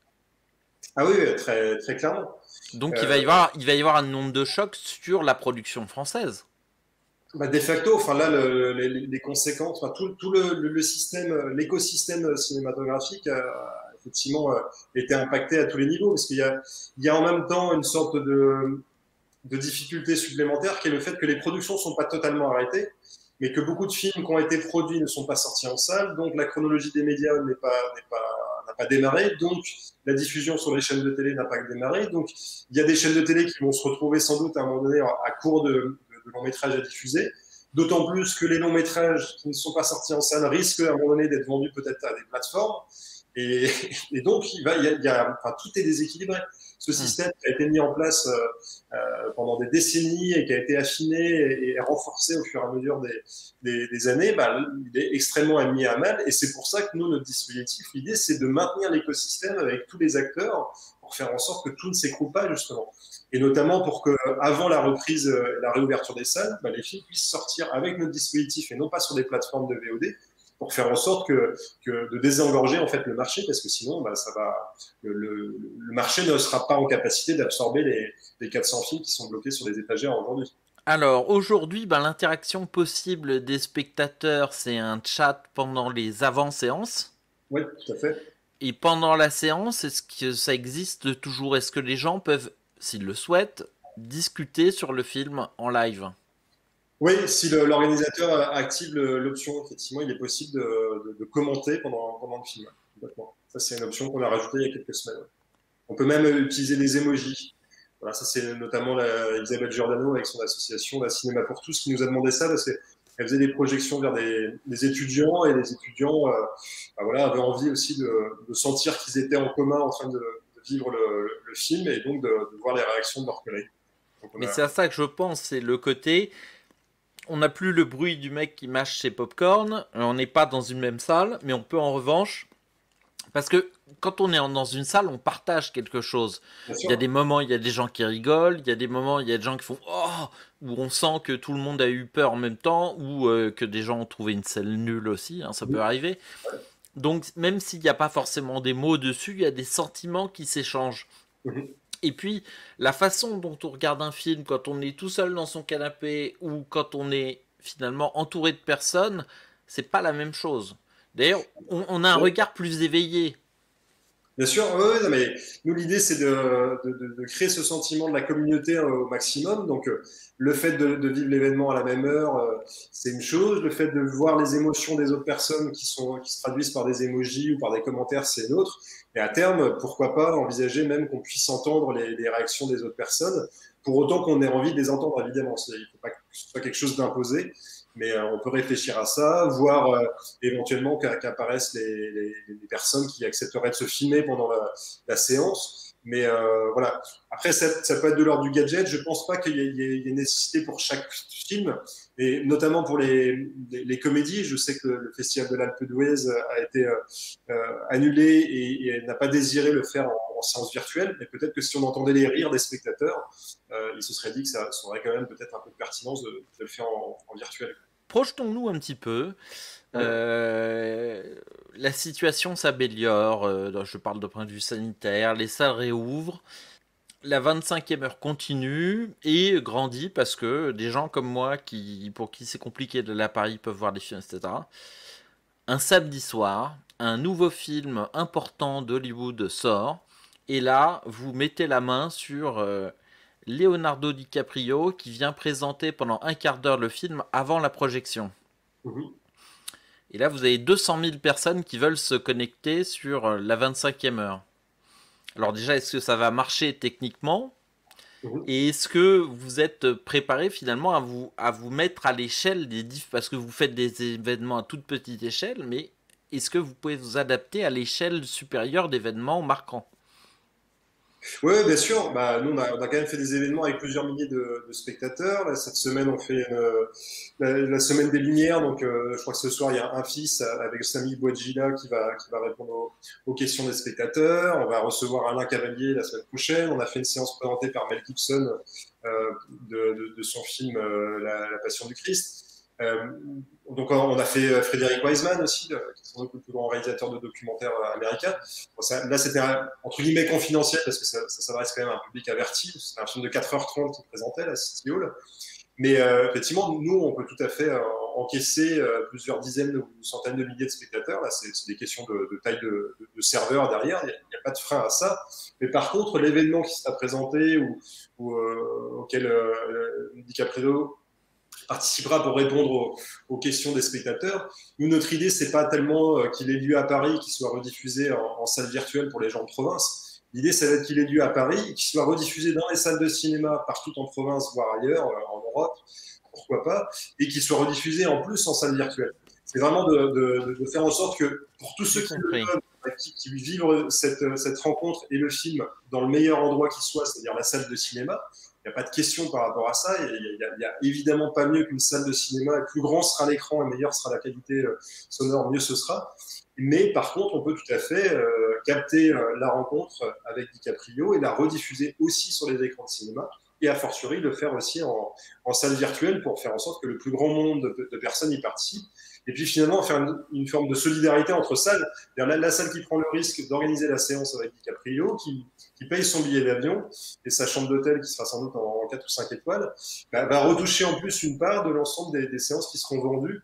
Ah oui, oui, très, très clairement. Donc Euh, il va y avoir un nombre de chocs sur la production française. Bah, de facto, enfin là, les conséquences, enfin, tout le système, l'écosystème cinématographique a effectivement été impacté à tous les niveaux, parce il y a en même temps une sorte de difficulté supplémentaire qui est le fait que les productions sont pas totalement arrêtées, mais que beaucoup de films qui ont été produits ne sont pas sortis en salle, donc la chronologie des médias n'a pas démarré, donc la diffusion sur les chaînes de télé n'a pas démarré, donc il y a des chaînes de télé qui vont se retrouver sans doute à un moment donné à court de longs métrages à diffuser, d'autant plus que les longs métrages qui ne sont pas sortis en salle risquent à un moment donné d'être vendus peut-être à des plateformes, et, et donc enfin, tout est déséquilibré. Ce Hmm. système qui a été mis en place pendant des décennies et qui a été affiné et renforcé au fur et à mesure des années, bah, il est extrêmement mis à mal. Et c'est pour ça que nous, notre dispositif, l'idée, c'est de maintenir l'écosystème avec tous les acteurs pour faire en sorte que tout ne s'écroule pas, justement. Et notamment pour que, avant la reprise, la réouverture des salles, bah, les films puissent sortir avec notre dispositif et non pas sur des plateformes de VOD pour faire en sorte que de désengorger en fait le marché, parce que sinon bah, le marché ne sera pas en capacité d'absorber les 400 films qui sont bloqués sur les étagères aujourd'hui. Alors aujourd'hui, ben, l'interaction possible des spectateurs, c'est un chat pendant les avant-séances. Oui, tout à fait. Et pendant la séance, est-ce que ça existe toujours? Est-ce que les gens peuvent, s'ils le souhaitent, discuter sur le film en live? Oui, si l'organisateur active l'option, effectivement, il est possible de commenter pendant le film. Complètement. Ça, c'est une option qu'on a rajoutée il y a quelques semaines. Ouais. On peut même utiliser des emojis. Voilà, ça, c'est notamment Elisabeth Giordano avec son association La Cinéma pour tous qui nous a demandé ça parce qu'elle faisait des projections vers des étudiants et les étudiants bah voilà, avaient envie aussi de sentir qu'ils étaient en commun en train de vivre le film et donc de voir les réactions de leurs collègues. Donc on Mais a, c'est à ça que je pense, c'est le côté, on n'a plus le bruit du mec qui mâche ses popcorn, on n'est pas dans une même salle, mais on peut en revanche, parce que quand on est dans une salle, on partage quelque chose. bien Il y a sûr. des moments, il y a des gens qui rigolent, il y a des moments, il y a des gens qui font oh, où on sent que tout le monde a eu peur en même temps, ou que des gens ont trouvé une scène nulle aussi, hein, ça peut arriver. Donc même s'il n'y a pas forcément des mots dessus, il y a des sentiments qui s'échangent. Mhm. Et puis, la façon dont on regarde un film quand on est tout seul dans son canapé ou quand on est finalement entouré de personnes, c'est pas la même chose. D'ailleurs, on a un Ouais. regard plus éveillé. Bien sûr, ouais, non, mais nous l'idée c'est de créer ce sentiment de la communauté au maximum. Donc le fait de vivre l'événement à la même heure, c'est une chose. Le fait de voir les émotions des autres personnes qui se traduisent par des emojis ou par des commentaires, c'est une autre. Et à terme, pourquoi pas envisager même qu'on puisse entendre les réactions des autres personnes, pour autant qu'on ait envie de les entendre évidemment. Il ne faut pas que ce soit quelque chose d'imposé, mais on peut réfléchir à ça, voir éventuellement qu'apparaissent les personnes qui accepteraient de se filmer pendant la séance. Mais voilà. Après, ça peut être de l'ordre du gadget. Je pense pas qu'il y ait nécessité pour chaque film, et notamment pour les comédies. Je sais que le Festival de l'Alpe d'Huez a été annulé et n'a pas désiré le faire en séance virtuelle. Mais peut-être que si on entendait les rires des spectateurs, il se serait dit que ça aurait quand même peut-être un peu de pertinence de le faire en virtuel. Projetons-nous un petit peu. Ouais. La situation s'améliore. Je parle de point de vue sanitaire. Les salles réouvrent. La 25e heure continue et grandit parce que des gens comme moi, pour qui c'est compliqué d'aller à Paris, peuvent voir des films, etc. Un samedi soir, un nouveau film important d'Hollywood sort. Et là, vous mettez la main sur Leonardo DiCaprio qui vient présenter pendant un quart d'heure le film avant la projection. Mhm. Et là, vous avez 200 000 personnes qui veulent se connecter sur la 25e heure. Alors déjà, est-ce que ça va marcher techniquement? Mhm. Et est-ce que vous êtes préparé finalement à vous mettre à l'échelle des parce que vous faites des événements à toute petite échelle, mais est-ce que vous pouvez vous adapter à l'échelle supérieure d'événements marquants? Oui, bien sûr. Bah, nous, on a quand même fait des événements avec plusieurs milliers de spectateurs. Là, cette semaine, on fait la semaine des Lumières. Donc, je crois que ce soir, il y a un fils avec Samy Bouadjila qui va répondre aux questions des spectateurs. On va recevoir Alain Cavalier la semaine prochaine. On a fait une séance présentée par Mel Gibson de son film La Passion du Christ. Donc, on a fait Frédéric Wiseman aussi, qui est sans doute le plus grand réalisateur de documentaires américain. Bon, là, c'était entre guillemets confidentiel parce que ça s'adresse quand même à un public averti. C'était un film de 4h30 qui présentait la City Hall. Mais effectivement, nous, on peut tout à fait encaisser plusieurs dizaines ou centaines de milliers de spectateurs. Là, c'est des questions de taille de serveur derrière. Il n'y a pas de frein à ça. Mais par contre, l'événement qui sera présenté ou auquel DiCaprio participera pour répondre aux questions des spectateurs. Nous, notre idée, c'est pas tellement qu'il ait lieu à Paris, qu'il soit rediffusé en salle virtuelle pour les gens de province. L'idée, ça va être qu'il ait lieu à Paris et qu'il soit rediffusé dans les salles de cinéma partout en province, voire ailleurs, en Europe, pourquoi pas, et qu'il soit rediffusé en plus en salle virtuelle. C'est vraiment de faire en sorte que pour tous ceux J'ai qui le compris. veulent, qui vivent cette rencontre et le film dans le meilleur endroit qui soit, c'est-à-dire la salle de cinéma, il n'y a pas de question par rapport à ça. Il n'y a évidemment pas mieux qu'une salle de cinéma. Plus grand sera l'écran et meilleure sera la qualité sonore, mieux ce sera. Mais par contre, on peut tout à fait capter la rencontre avec DiCaprio et la rediffuser aussi sur les écrans de cinéma. Et a fortiori, le faire aussi en salle virtuelle pour faire en sorte que le plus grand nombre de personnes y participent. Et puis finalement, faire une forme de solidarité entre salles. La salle qui prend le risque d'organiser la séance avec DiCaprio, qui paye son billet d'avion et sa chambre d'hôtel qui sera sans doute en 4 ou 5 étoiles, va retoucher en plus une part de l'ensemble des séances qui seront vendues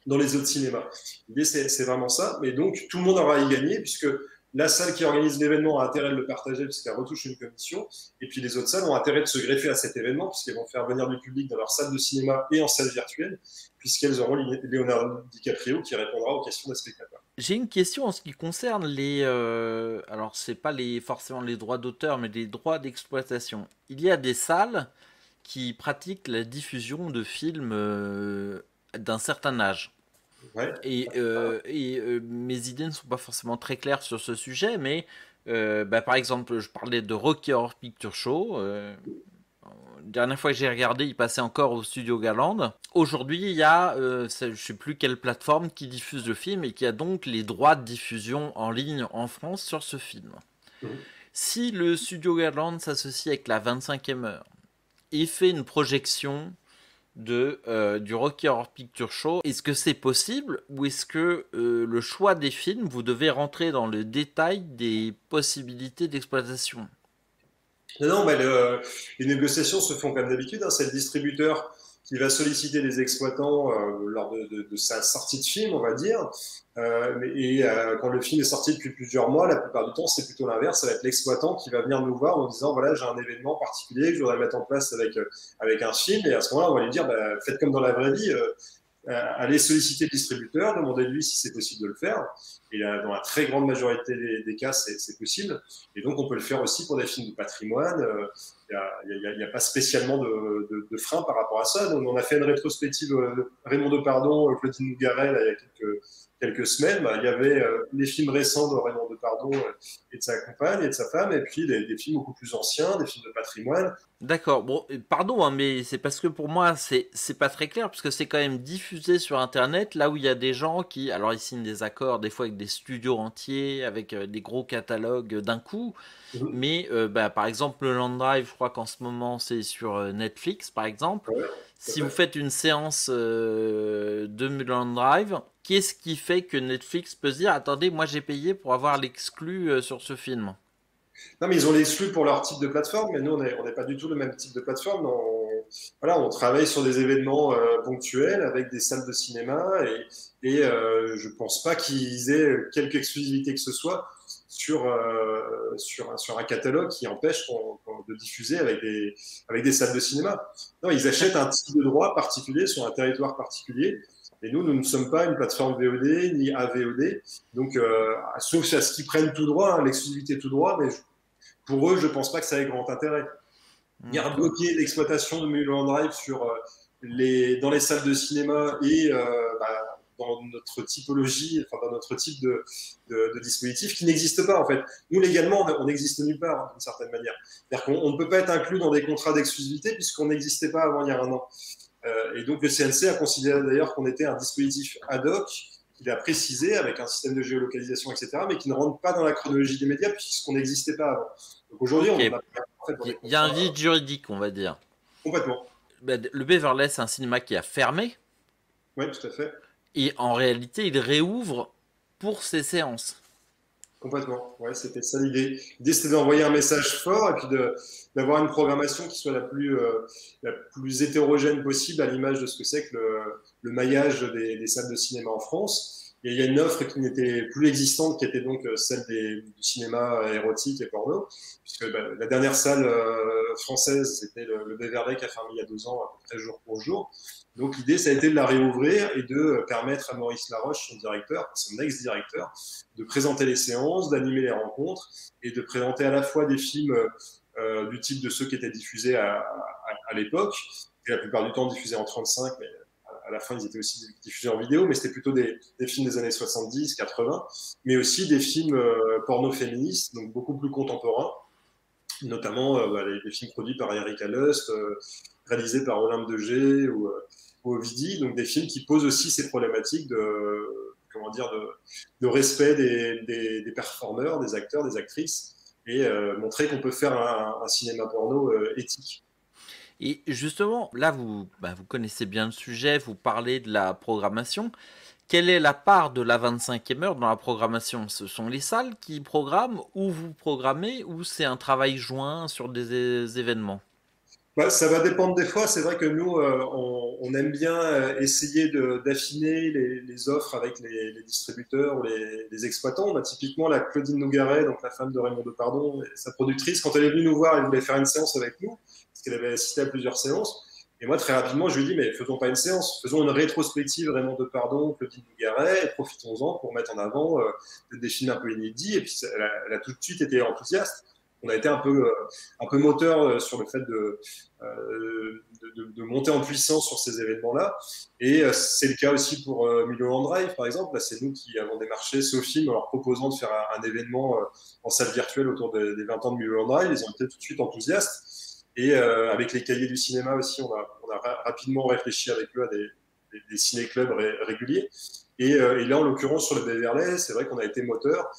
dans les autres cinémas. L'idée, c'est vraiment ça. Mais donc, tout le monde aura à y gagner puisque la salle qui organise l'événement a intérêt de le partager puisqu'elle retouche une commission. Et puis les autres salles ont intérêt de se greffer à cet événement puisqu'elles vont faire venir du public dans leur salle de cinéma et en salle virtuelle puisqu'elles auront Leonardo DiCaprio qui répondra aux questions des spectateurs. J'ai une question en ce qui concerne les. Alors, c'est pas forcément les droits d'auteur, mais les droits d'exploitation. Il y a des salles qui pratiquent la diffusion de films d'un certain âge. Ouais. Mes idées ne sont pas forcément très claires sur ce sujet, mais par exemple, je parlais de Rocky Horror Picture Show. Dernière fois que j'ai regardé, il passait encore au Studio Garland. Aujourd'hui, il y a, je ne sais plus quelle plateforme qui diffuse le film et qui a donc les droits de diffusion en ligne en France sur ce film. Mhm. Si le Studio Garland s'associe avec la 25e heure et fait une projection du Rocky Horror Picture Show, est-ce que c'est possible ou est-ce que le choix des films, vous devez rentrer dans le détail des possibilités d'exploitation? Non, les négociations se font comme d'habitude. Hein. C'est le distributeur qui va solliciter les exploitants lors de sa sortie de film, on va dire. Quand le film est sorti depuis plusieurs mois, la plupart du temps, c'est plutôt l'inverse. Ça va être l'exploitant qui va venir nous voir en disant, voilà, j'ai un événement particulier que je voudrais mettre en place avec un film. Et à ce moment-là, on va lui dire, faites comme dans la vraie vie. Allez solliciter le distributeur, demandez-lui si c'est possible de le faire. Et dans la très grande majorité des cas, c'est possible. Et donc, on peut le faire aussi pour des films de patrimoine. Il n'y a pas spécialement de frein par rapport à ça. Donc, on a fait une rétrospective Raymond Depardon, Claudine Nougaret, là, il y a quelques semaines. Il y avait les films récents de Raymond Depardon et de sa compagne et de sa femme, et puis des films beaucoup plus anciens, des films de patrimoine. D'accord, bon, pardon, hein, mais c'est parce que pour moi, c'est pas très clair, parce que c'est quand même diffusé sur Internet, là où il y a des gens qui, alors ils signent des accords, des fois avec des studios entiers, avec des gros catalogues d'un coup, Mhm. mais par exemple, le Land Drive, je crois qu'en ce moment, c'est sur Netflix, par exemple. Ouais, tout à Si vous fait. faites une séance de Land Drive, qu'est-ce qui fait que Netflix peut se dire, attendez, moi j'ai payé pour avoir l'exclu sur ce film? Non, mais ils ont l'exclu pour leur type de plateforme, mais nous, on n'est pas du tout le même type de plateforme. Voilà, on travaille sur des événements ponctuels avec des salles de cinéma je pense pas qu'ils aient quelque exclusivité que ce soit sur un catalogue qui empêche de diffuser avec des salles de cinéma. Non, ils achètent un type de droit particulier sur un territoire particulier. Et nous ne sommes pas une plateforme VOD ni AVOD. Donc, sauf à ce qu'ils prennent tout droit, hein, l'exclusivité tout droit, mais pour eux, je pense pas que ça ait grand intérêt. venir bloquer l'exploitation de Mulholland Drive dans les salles de cinéma et dans notre typologie, enfin dans notre type de dispositif qui n'existe pas en fait. Nous légalement, on n'existe nulle part d'une certaine manière. C'est-à-dire qu'on ne peut pas être inclus dans des contrats d'exclusivité puisqu'on n'existait pas avant il y a un an. Et donc le CNC a considéré d'ailleurs qu'on était un dispositif ad hoc qu'il a précisé avec un système de géolocalisation, etc., mais qui ne rentre pas dans la chronologie des médias puisqu'on n'existait pas avant. Donc aujourd'hui, Ok. on a en fait, Il y a un vide juridique, on va dire. complètement. Le Beverley, c'est un cinéma qui a fermé. Oui, tout à fait. Et en réalité, il réouvre pour ses séances. Complètement. Ouais, c'était ça l'idée. L'idée, c'était d'envoyer un message fort et puis d'avoir une programmation qui soit la plus hétérogène possible à l'image de ce que c'est que le maillage des salles de cinéma en France. Et il y a une offre qui n'était plus existante, qui était donc celle du cinéma érotique et porno, puisque la dernière salle française, c'était le Beverley qui a fermé il y a 2 ans, à peu près jour pour jour. Donc l'idée, ça a été de la réouvrir et de permettre à Maurice Laroche, son directeur, son ex-directeur, de présenter les séances, d'animer les rencontres et de présenter à la fois des films du type de ceux qui étaient diffusés à l'époque, et la plupart du temps diffusés en 35, mais à la fin ils étaient aussi diffusés en vidéo, mais c'était plutôt des films des années 70, 80, mais aussi des films porno féministes, donc beaucoup plus contemporains, notamment les films produits par Erika Lust, réalisés par Olympe de G ou Ovidie, donc des films qui posent aussi ces problématiques de respect des performeurs, des acteurs, des actrices, et montrer qu'on peut faire un cinéma porno éthique. Et justement, là, vous connaissez bien le sujet, vous parlez de la programmation. Quelle est la part de la 25e heure dans la programmation? Ce sont les salles qui programment, ou vous programmez, ou c'est un travail joint sur des événements? Ça va dépendre des fois. C'est vrai que nous, on aime bien essayer d'affiner les offres avec les distributeurs ou les exploitants. Typiquement, la Claudine Nougaret, donc la femme de Raymond Depardon, et sa productrice, quand elle est venue nous voir, elle voulait faire une séance avec nous, parce qu'elle avait assisté à plusieurs séances. Et moi, très rapidement, je lui ai dit, mais faisons pas une séance, faisons une rétrospective Raymond Depardon, Claudine Nougaret, et profitons-en pour mettre en avant des films un peu inédits. Et puis, elle a tout de suite été enthousiaste. On a été un peu moteur sur le fait de monter en puissance sur ces événements-là. Et c'est le cas aussi pour Mulholland Drive, par exemple. Là, c'est nous qui avons démarché Sofilm en leur proposant de faire un événement en salle virtuelle autour des 20 ans de Mulholland Drive. Ils ont été tout de suite enthousiastes. Et avec les cahiers du cinéma aussi, on a rapidement réfléchi avec eux à des ciné-clubs réguliers. Et là, en l'occurrence, sur le Beverley, c'est vrai qu'on a été moteur,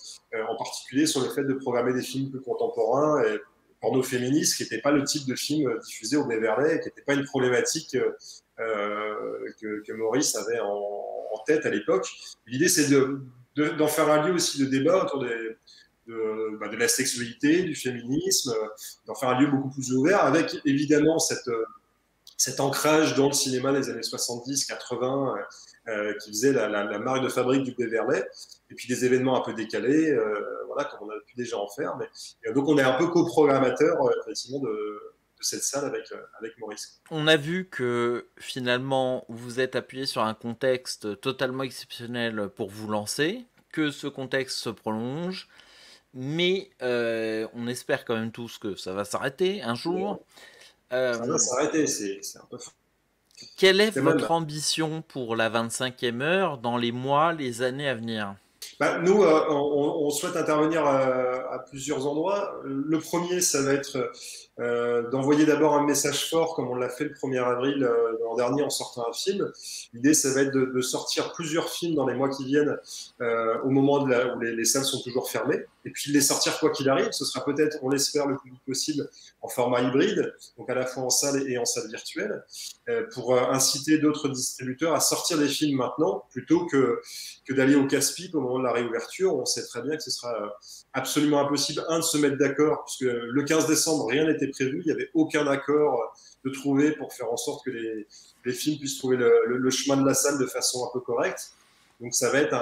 en particulier sur le fait de programmer des films plus contemporains et porno féministes, qui n'étaient pas le type de film diffusé au Beverley, qui n'était pas une problématique que Maurice avait en tête à l'époque. L'idée, c'est d'en faire un lieu aussi de débat autour de la sexualité, du féminisme, d'en faire un lieu beaucoup plus ouvert, avec évidemment cet ancrage dans le cinéma des années 70, 80, qui faisait la marque de fabrique du Beverley, et puis des événements un peu décalés, comme on a pu déjà en faire. Donc on est un peu coprogrammateur effectivement de cette salle avec Maurice. On a vu que finalement vous êtes appuyé sur un contexte totalement exceptionnel pour vous lancer, que ce contexte se prolonge, mais on espère quand même tous que ça va s'arrêter un jour. Ça va s'arrêter, c'est un peu fort. Quelle est votre ambition pour la 25e heure dans les mois, les années à venir? Nous, on souhaite intervenir à plusieurs endroits. Le premier, ça va être d'envoyer d'abord un message fort, comme on l'a fait le 1er avril l'an dernier en sortant un film. L'idée, ça va être de sortir plusieurs films dans les mois qui viennent, au moment où les salles sont toujours fermées, et puis de les sortir quoi qu'il arrive. Ce sera peut-être, on l'espère, le plus vite possible en format hybride, donc à la fois en salle et en salle virtuelle, pour inciter d'autres distributeurs à sortir des films maintenant, plutôt que d'aller au casse-pipe au moment de la réouverture. On sait très bien que ce sera absolument impossible, de se mettre d'accord, puisque le 15 décembre, rien n'était prévu, il n'y avait aucun accord de trouver pour faire en sorte que les films puissent trouver le chemin de la salle de façon un peu correcte. Donc ça va être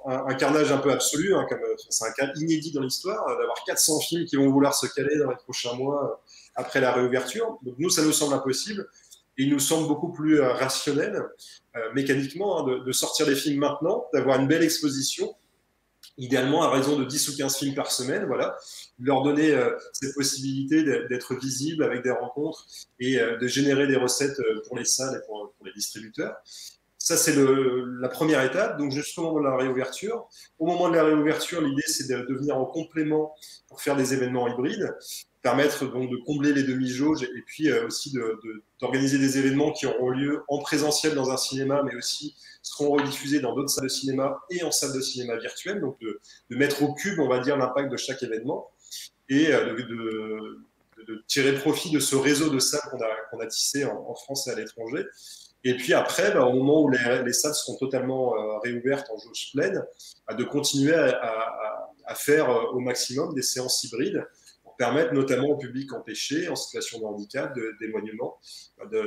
un carnage un peu absolu, c'est un cas inédit dans l'histoire, d'avoir 400 films qui vont vouloir se caler dans les prochains mois après la réouverture. Donc nous, ça nous semble impossible. Et il nous semble beaucoup plus rationnel, mécaniquement, de sortir les films maintenant, d'avoir une belle exposition idéalement à raison de 10 ou 15 films par semaine, voilà, leur donner cette possibilité d'être visible avec des rencontres et de générer des recettes pour les salles et pour les distributeurs. Ça, c'est la première étape, donc jusqu'au moment de la réouverture. Au moment de la réouverture, l'idée, c'est de venir en complément pour faire des événements hybrides, permettre donc de combler les demi-jauges et puis aussi d'organiser des événements qui auront lieu en présentiel dans un cinéma, mais aussi seront rediffusés dans d'autres salles de cinéma et en salles de cinéma virtuelles, donc de mettre au cube, on va dire, l'impact de chaque événement et de tirer profit de ce réseau de salles qu'on a tissé en France et à l'étranger. Et puis après, au moment où les salles seront totalement réouvertes en jauge pleine, de continuer à faire au maximum des séances hybrides pour permettre notamment au public empêché, en situation de handicap, d'éloignement,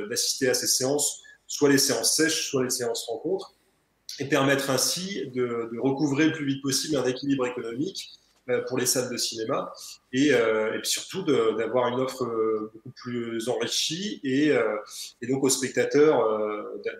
d'assister à ces séances, soit les séances sèches, soit les séances rencontres, et permettre ainsi de recouvrer le plus vite possible un équilibre économique pour les salles de cinéma et puis surtout d'avoir une offre beaucoup plus enrichie et donc aux spectateurs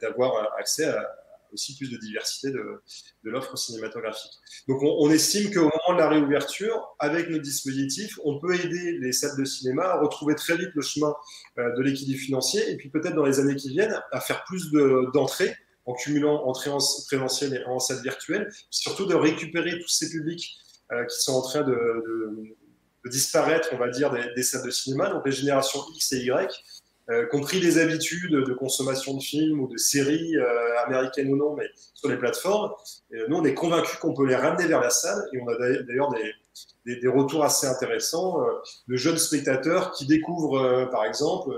d'avoir accès à aussi plus de diversité de l'offre cinématographique. Donc on estime qu'au moment de la réouverture, avec nos dispositifs, on peut aider les salles de cinéma à retrouver très vite le chemin de l'équilibre financier et puis peut-être dans les années qui viennent à faire plus d'entrées en cumulant entrée en présentiel et en salle virtuelle, surtout de récupérer tous ces publics qui sont en train de disparaître, on va dire, des salles de cinéma, donc les générations X et Y, compris des habitudes de consommation de films ou de séries américaines ou non, mais sur les plateformes. Et nous, on est convaincus qu'on peut les ramener vers la salle et on a d'ailleurs des retours assez intéressants de jeunes spectateurs qui découvrent, par exemple,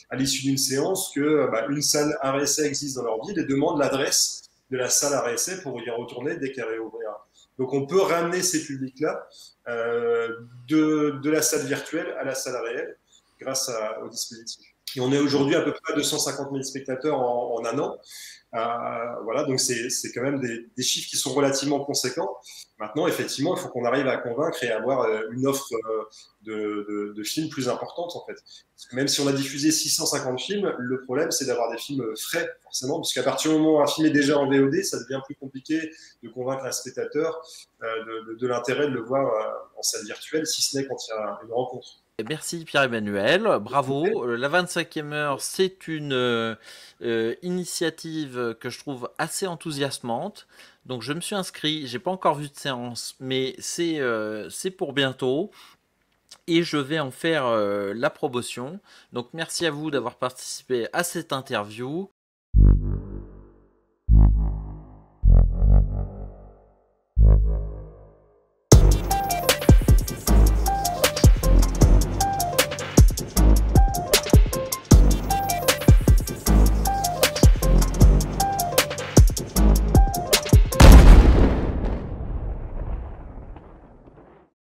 à l'issue d'une séance, qu'une salle RSA existe dans leur ville et demandent l'adresse de la salle RSA pour y retourner dès qu'elle réouvrira. Donc on peut ramener ces publics-là de la salle virtuelle à la salle réelle grâce au dispositif. Et on est aujourd'hui à peu près à 250 000 spectateurs en un an. Voilà, donc c'est quand même des chiffres qui sont relativement conséquents. Maintenant, effectivement, il faut qu'on arrive à convaincre et à avoir une offre de films plus importante, en fait. Parce que même si on a diffusé 650 films, le problème, c'est d'avoir des films frais, forcément, parce qu'à partir du moment où un film est déjà en VOD, ça devient plus compliqué de convaincre un spectateur de l'intérêt de le voir en salle virtuelle, si ce n'est quand il y a une rencontre. Merci Pierre-Emmanuel, bravo. La 25e heure, c'est une initiative que je trouve assez enthousiasmante. Donc je me suis inscrit, j'ai pas encore vu de séance, mais c'est pour bientôt. Et je vais en faire la promotion. Donc merci à vous d'avoir participé à cette interview.